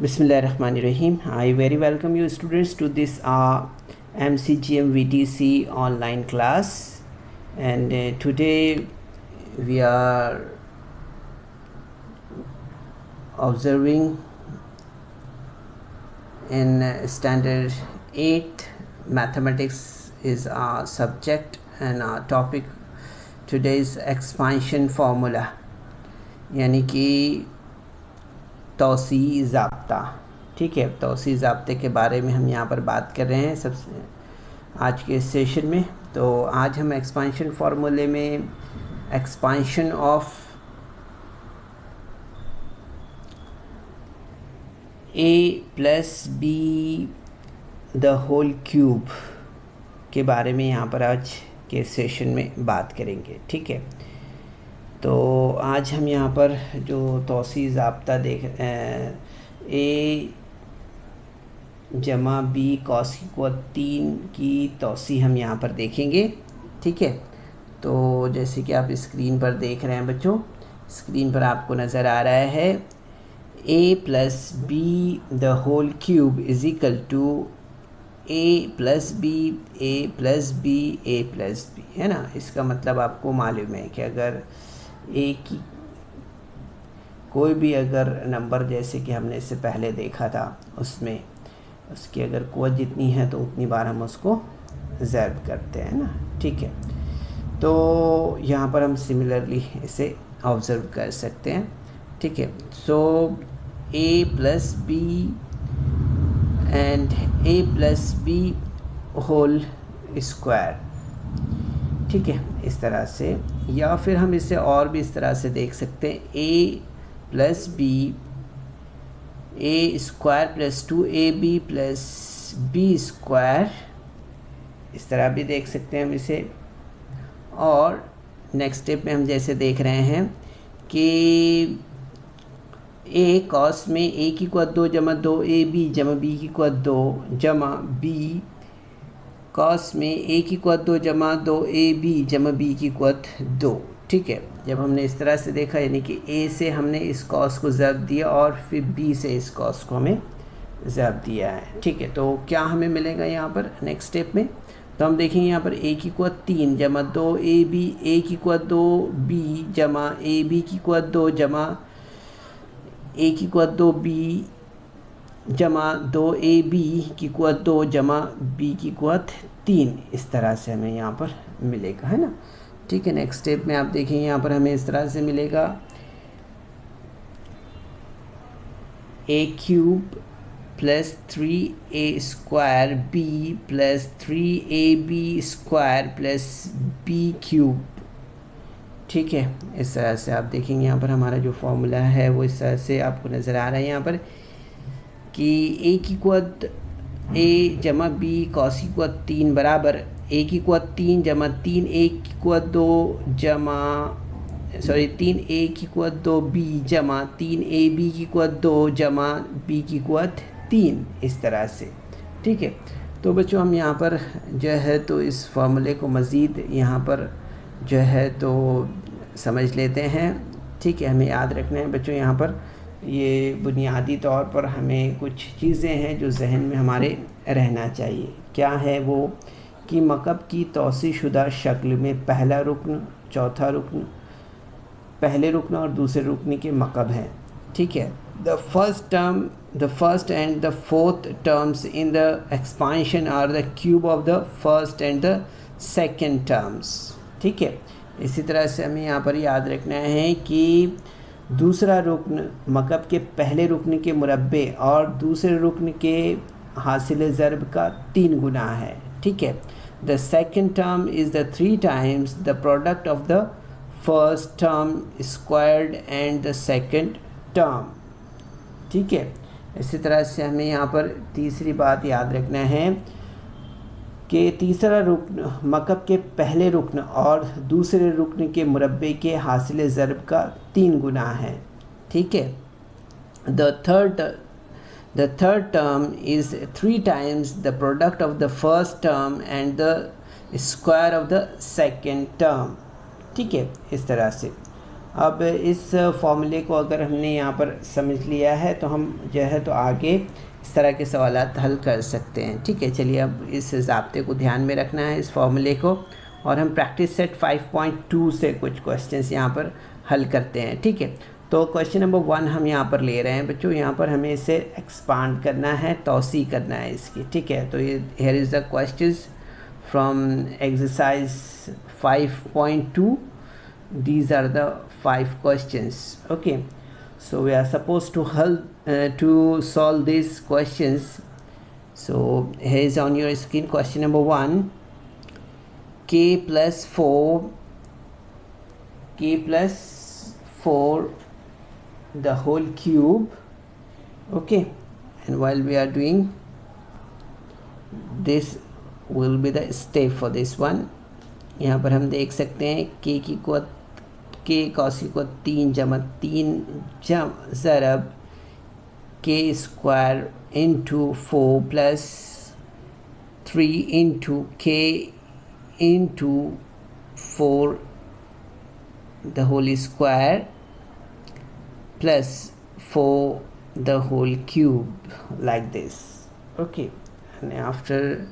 Bismillahirrahmanirrahim. I very welcome you students to this MCGM VTC online class, and today we are observing in standard 8 mathematics is our subject, and our topic today is expansion formula, यानी कि तौसीई ज़ाब्ता। ठीक है, तौसीई ज़ाब्ते के बारे में हम यहाँ पर बात कर रहे हैं सबसे आज के सेशन में। तो आज हम एक्सपांशन फार्मूले में expansion of a plus B the whole cube के बारे में यहाँ पर आज के सेशन में बात करेंगे। ठीक है, तो आज हम यहाँ पर जो तौसीई ज़ाब्ता देख a जमा बी कॉस की क़ुव्वत 3 की तौसीई हम यहाँ पर देखेंगे। ठीक है, तो जैसे कि आप स्क्रीन पर देख रहे हैं बच्चों, स्क्रीन पर आपको नज़र आ रहा है a plus B the whole cube is equal to a plus B a plus B a plus B, है ना। इसका मतलब आपको मालूम है कि अगर एक की कोई भी अगर नंबर जैसे कि हमने इससे पहले देखा था उसमें उसकी अगर क़ुव्वत जितनी है तो उतनी बार हम उसको ज़र्ब करते हैं ना। ठीक है, तो यहाँ पर हम सिमिलरली इसे ऑब्ज़र्व कर सकते हैं। ठीक है, so a plus B and a plus B whole square. ठीक है, इस तरह से, या फिर हम इसे और भी इस तरह से देख सकते हैं a plus B a square plus 2ab plus b square, इस तरह भी देख सकते हैं हम इसे। और नेक्स्ट स्टेप में हम जैसे देख रहे हैं कि a कॉस में a की क़ुव्वत 2 जमा 2ab जमा b की क़ुव्वत 2 जमा b कॉस में a की क़ुव्वत 2 जमा 2ab जमा b की क़ुव्वत 2। ठीक है, जब हमने इस तरह से देखा यानी कि a से हमने इस कॉस को ज़र्ब दिया और फिर b से इस कॉस को हमें ज़र्ब दिया है। ठीक है, तो क्या हमें मिलेगा यहाँ पर नेक्स्ट स्टेप में, तो हम देखेंगे यहाँ पर a की क़ुव्वत 3 जमा 2ab a की क़ुव्वत 2b जमा ab की क़ुव्वत 2 जमा a की क़ुव्वत 2b जमा 2ab की क़ुव्वत 2 जमा b की क़ुव्वत 3, इस तरह से हमें यहाँ पर मिलेगा, है ना। ठीक है, नेक्स्ट स्टेप में आप देखेंगे यहाँ पर हमें इस तरह से मिलेगा a cube plus 3a square b plus 3ab square plus b cube. ठीक है, इस तरह से आप देखेंगे यहाँ पर हमारा जो फॉर्मूला है वो इस तरह से आपको नज़र आ रहा है यहाँ पर कि a की क़ुव्वत a जमा b कॉस की क़ुव्वत 3 बराबर a की क़ुव्वत 3 जमा 3a की क़ुव्वत 2 जमा 3a की क़ुव्वत 2b जमा 3ab की क़ुव्वत 2 जमा b की क़ुव्वत 3, इस तरह से। ठीक है, तो बच्चों हम यहाँ पर जो है तो इस फार्मूले को मज़ीद यहाँ पर जो है तो समझ लेते हैं। ठीक है, हमें याद रखना है बच्चों यहाँ पर ये बुनियादी तौर पर हमें कुछ चीज़ें हैं जो जहन में हमारे रहना चाहिए। क्या है वो कि मकब की तौसीई शुदा शक्ल में पहला रुकन, चौथा रुकन, पहले रुकन और दूसरे रुकन के मकब हैं। ठीक है, the first and the fourth terms in the expansion are the cube of the first and the second terms. ठीक है, इसी तरह से हमें यहाँ पर याद रखना है कि दूसरा रुकन मकब के पहले रुकन के मुरब्बे और दूसरे रुकन के हासिल ज़र्ब का 3 गुना है। ठीक है, the second term is the 3 times the product of the first term squared and the second term. ठीक है, इसी तरह से हमें यहाँ पर तीसरी बात याद रखना है कि तीसरा रुकन मकब के पहले रुकन और दूसरे रुकन के मुरब्बे के हासिल ज़र्ब का 3 गुना है। ठीक है, the third term is 3 times the product of the first term and the square of the second term. ठीक है, इस तरह से। अब इस फॉर्मूले को अगर हमने यहाँ पर समझ लिया है तो हम जो है तो आगे इस तरह के सवालात हल कर सकते हैं। ठीक है, चलिए अब इस ज़ाब्ते को ध्यान में रखना है, इस फॉर्मूले को, और हम प्रैक्टिस सेट 5.2 से कुछ क्वेश्चंस यहाँ पर हल करते हैं। ठीक है, तो क्वेश्चन नंबर 1 हम यहाँ पर ले रहे हैं बच्चों। यहाँ पर हमें इसे एक्सपांड करना है, तौसी करना है इसकी। ठीक है, तो ये here is the questions from exercise 5.2. These are the 5 questions. Okay, so we are supposed to solve these questions. So here is on your screen question number 1. K plus 4 the whole cube. Okay, and while we are doing this will be the step for this one. यहाँ पर हम देख सकते हैं k की कुवत k cos की कुवत 3 जमा 3 ज़रब k square into 4 plus 3 into k into 4 the whole square plus 4 the whole cube, like this. Okay, and after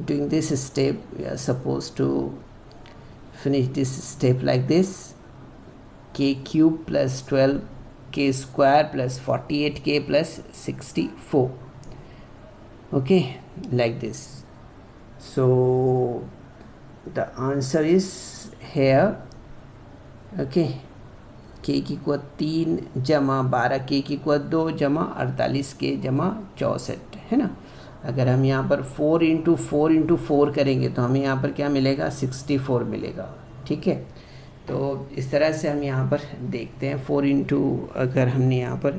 doing this step we are supposed to finish this step like this: k cube plus 12 k square plus 48k plus 64. Okay, like this. So the answer is here. Okay, k की कुवत 3 जमा 12 k की कुवत 2 जमा 48 k जमा 64 है ना। अगर हम यहाँ पर 4 इंटू 4 करेंगे तो हमें यहाँ पर क्या मिलेगा, 64 मिलेगा। ठीक है, तो इस तरह से हम यहाँ पर देखते हैं। 4 इंटू अगर हमने यहाँ पर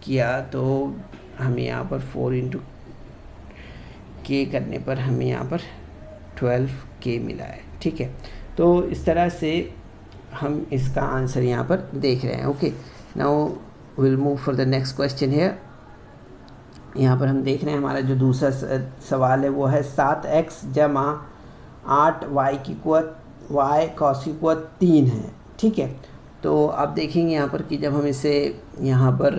किया तो हमें यहाँ पर 4 इंटू k करने पर हमें यहाँ पर 12k मिला है। ठीक है, तो इस तरह से हम इसका आंसर यहाँ पर देख रहे हैं। Okay, now will move for the next question here. यहाँ पर हम देख रहे हैं हमारा जो दूसरा सवाल है वो है 7x जमा 8y की कुवत y cos की कुवत 3 है। ठीक है, तो आप देखेंगे यहाँ पर कि जब हम इसे यहाँ पर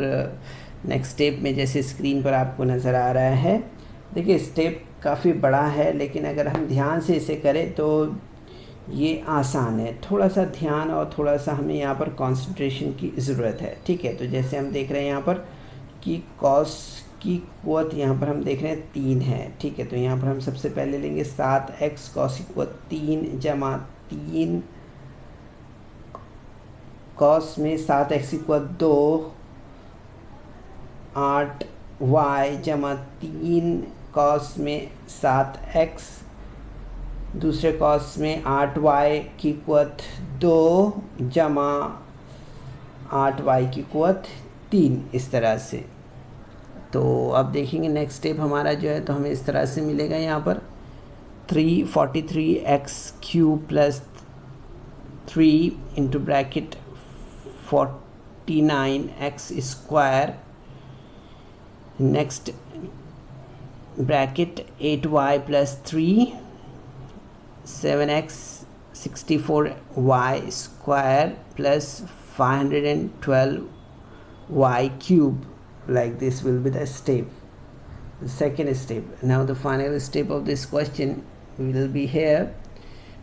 नेक्स्ट स्टेप में, जैसे स्क्रीन पर आपको नज़र आ रहा है, देखिए स्टेप काफ़ी बड़ा है, लेकिन अगर हम ध्यान से इसे करें तो ये आसान है। थोड़ा सा ध्यान और थोड़ा सा हमें यहाँ पर कंसंट्रेशन की ज़रूरत है। ठीक है, तो जैसे हम देख रहे हैं यहाँ पर कि cos की कुवत यहाँ पर हम देख रहे हैं 3 है। ठीक है, तो यहाँ पर हम सबसे पहले लेंगे 7x cos की कुवत 3 जमा 3 cos में 7x की कुवत 2 8y जमा 3 cos में 7x, दूसरे cos में 8y की कुवत 2 जमा 8y की कुवत 3, इस तरह से। तो अब देखेंगे नेक्स्ट स्टेप हमारा जो है, तो हमें इस तरह से मिलेगा यहाँ पर 343x cube plus 3 into bracket 49x square, next bracket 8y plus 3 7x 64y square plus 512y cube. Like this will be the step, the second step. Now the final step of this question will be here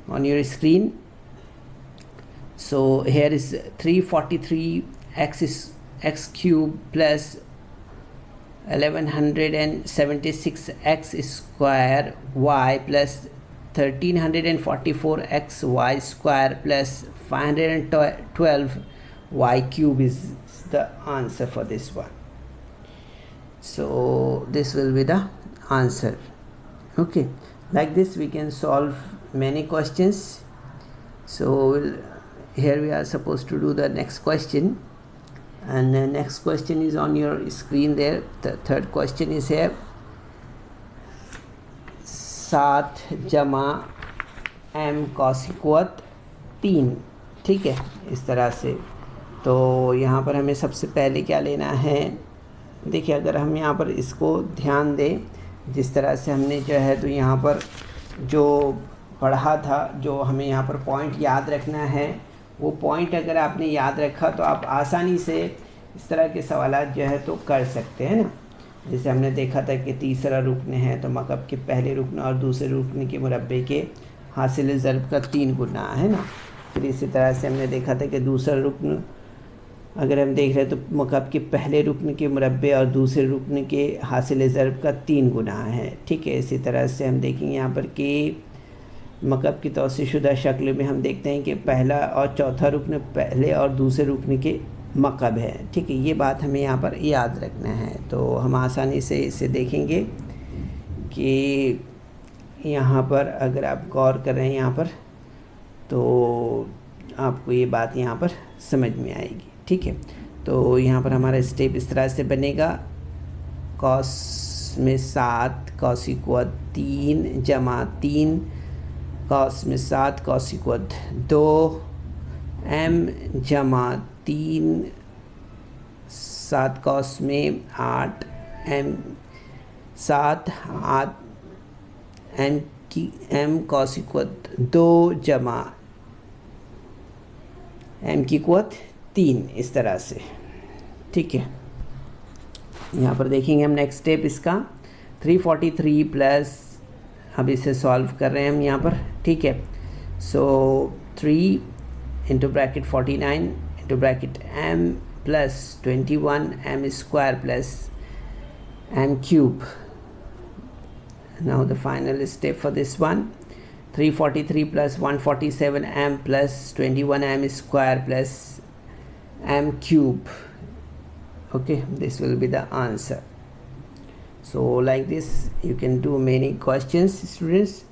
on your screen. So here is 343x cube plus 1176x square y plus 1344x y square plus 512 y cube is the answer for this one. So this will be the answer. Okay, like this we can solve many questions. So here we are supposed to do the next question, and the next question is on your screen there. The third question is here, 7 जमा m cos की कुवत 3। ठीक है, इस तरह से। तो यहाँ पर हमें सबसे पहले क्या लेना है, देखिए अगर हम यहाँ पर इसको ध्यान दें, जिस तरह से हमने जो है तो यहाँ पर जो पढ़ा था, जो हमें यहाँ पर पॉइंट याद रखना है वो पॉइंट अगर आपने याद रखा तो आप आसानी से इस तरह के सवाल जो है तो कर सकते हैं ना। जैसे हमने देखा था कि तीसरा रुकन है तो मकब के पहले रुकन और दूसरे रुकन के मुरब्बे के हासिल ज़र्ब का 3 गुना है ना। फिर इसी तरह से हमने देखा था कि दूसरा रुकन अगर हम देख रहे हैं तो मकब के पहले रुकन के मुरब्बे और दूसरे रुकन के हासिल ज़र्ब का 3 गुना है। ठीक है, इसी तरह से हम देखेंगे यहाँ पर कि मकब की तौसीशुदा शक्ल में हम देखते हैं कि पहला और चौथा रुकन पहले और दूसरे रुकन के मकब है। ठीक है, ये बात हमें यहाँ पर याद रखना है। तो हम आसानी से इसे देखेंगे कि यहाँ पर अगर आप गौर कर रहे हैं यहाँ पर तो आपको ये बात यहाँ पर समझ में आएगी। ठीक है, तो यहाँ पर हमारा स्टेप इस तरह से बनेगा, कॉस में 7 कॉस इक्वल 3 जमा 3 कॉस में 7 कॉस इक्वल 2 एम जमा 3 7 कॉस में 8 एम 7 8 एम कॉस इक्वल 2 जमा एम की इक्वल 3, इस तरह से। ठीक है, यहाँ पर देखेंगे हम नेक्स्ट स्टेप इसका 343 प्लस, अब इसे सॉल्व कर रहे हैं हम यहाँ पर। ठीक है, सो 3 into bracket 49 into bracket m plus 21 m square plus m cube. Now the final step for this one 343 plus 147 m plus 21 m square plus m cube. Okay, this will be the answer. So like this you can do many questions, students.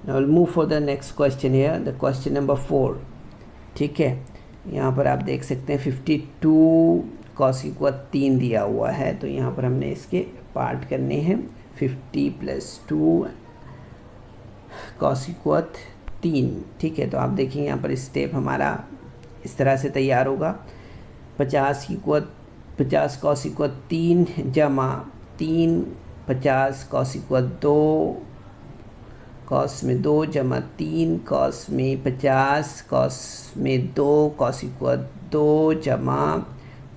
Now we'll move for the next question here, the question number 4. ठीक है, यहाँ पर आप देख सकते हैं 52 cos equal 3 दिया हुआ है, तो यहाँ पर हमने इसके पार्ट करने हैं। 50 plus 2 cos इक्वल 3। ठीक है, तो आप देखेंगे यहाँ पर स्टेप हमारा इस तरह से तैयार होगा, 50 cos इक्वल 3 जमा 3 50 cos इक्वल 2 cos में 2 जमा 3 cos में 50 cos में 2 cos इक्वल 2 जमा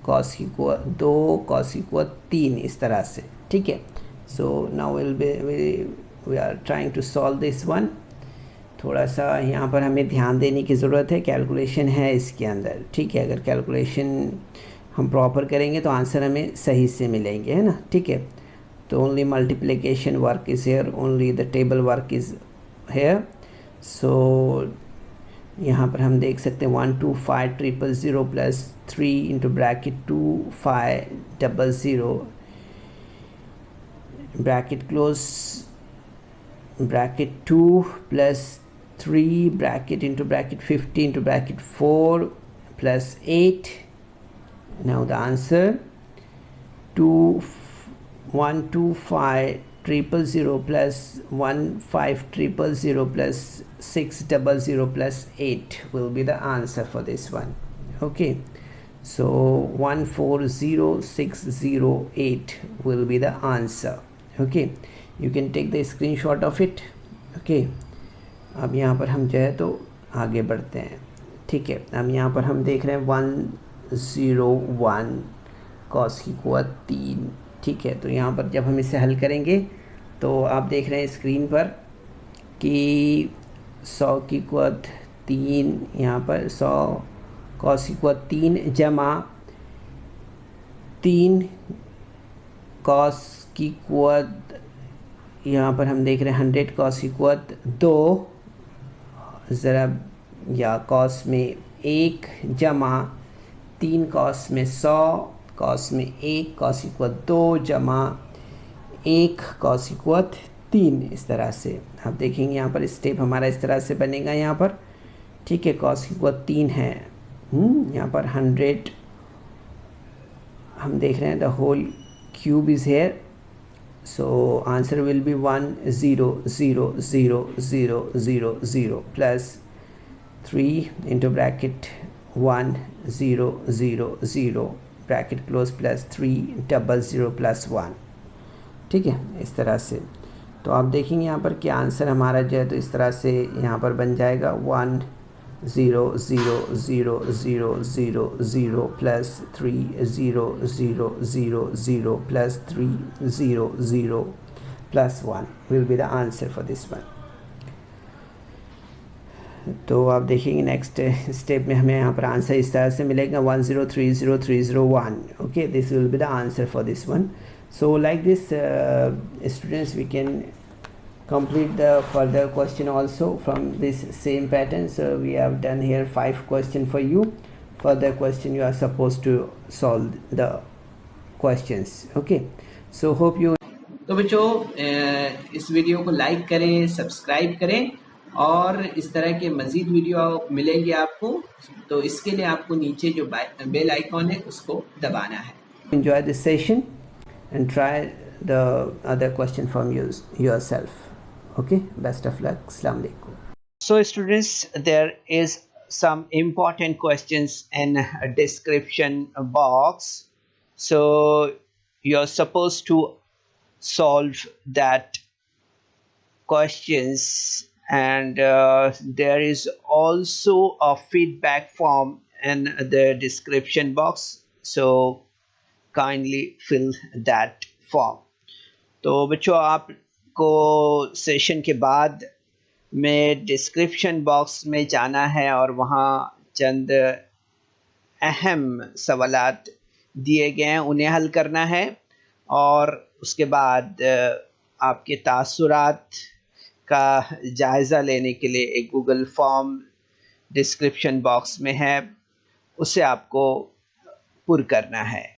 cos इक्वल 2 cos इक्वल 3, इस तरह से। ठीक है, so now we are trying to solve this one. थोड़ा सा यहाँ पर हमें ध्यान देने की ज़रूरत है, कैलकुलेशन है इसके अंदर। ठीक है, अगर कैलकुलेशन हम प्रॉपर करेंगे तो आंसर हमें सही से मिलेंगे, है ना। ठीक है, तो only multiplication work is here, only the table work is here. So यहाँ पर हम देख सकते हैं 12500 plus 3 into bracket 2500 bracket close bracket 2 plus 3 bracket into bracket 50 into bracket 4 plus 8. Now the answer 12500 plus 15000 plus 600 plus 8 will be the answer for this one. Okay, so 140608 will be the answer. Okay, you can take the screenshot of it. Okay, अब यहाँ पर हम जो है तो आगे बढ़ते हैं। ठीक है, अब यहाँ पर हम देख रहे हैं 101 cos इक्वल 3। ठीक है, तो यहाँ पर जब हम इसे हल करेंगे तो आप देख रहे हैं स्क्रीन पर कि 100 की इक्वल 3, यहाँ पर 100 cos इक्वल 3 जमा 3 cos की इक्वल, यहाँ पर हम देख रहे हैं 100 cos इक्वल 2 ज़रा या cos में 1 जमा 3 cos में 100 cos में 1 cos इक्वल 2 जमा 1 cos इक्वल 3, इस तरह से आप देखेंगे। यहाँ पर स्टेप हमारा इस तरह से बनेगा यहाँ पर। ठीक है, cos इक्वल 3 है, यहाँ पर 100 हम देख रहे हैं the whole cube is here. So answer will be 1000000 plus 3 into bracket 1000 bracket close plus 300 plus 1। ठीक है, इस तरह से। तो आप देखेंगे यहाँ पर कि आंसर हमारा जो है तो इस तरह से यहाँ पर बन जाएगा 0 0 0 0 0 0 plus 3 0 0 0 0 plus 3 0 0 plus 1 will be the answer for this one. तो आप देखेंगे नेक्स्ट स्टेप में हमें यहाँ पर आंसर इस तरह से मिलेगा 1030301. Okay, this will be the answer for this one. So like this students we can complete the further question also from this same pattern. So we have done here 5 questions for you. Further question you are supposed to solve the questions. Okay, so hope you. तो बच्चों इस video को like करें, subscribe करें और इस तरह के मज़ीद वीडियो मिलेंगे आपको. तो इसके लिए आपको नीचे जो बेल आइकॉन है उसको दबाना है. Enjoy this session and try the other question from yourself. Okay, best of luck. Assalamu alaikum. So students, there is some important questions in a description box. So you're supposed to solve that questions, and there is also a feedback form in the description box. So kindly fill that form. तो बच्चों आपको session के बाद में description box में जाना है और वहाँ चंद अहम सवालात दिए गए हैं, उन्हें हल करना है. और उसके बाद आपके तासुरात का जायज़ा लेने के लिए एक गूगल फॉर्म डिस्क्रिप्शन बॉक्स में है, उसे आपको पुर करना है.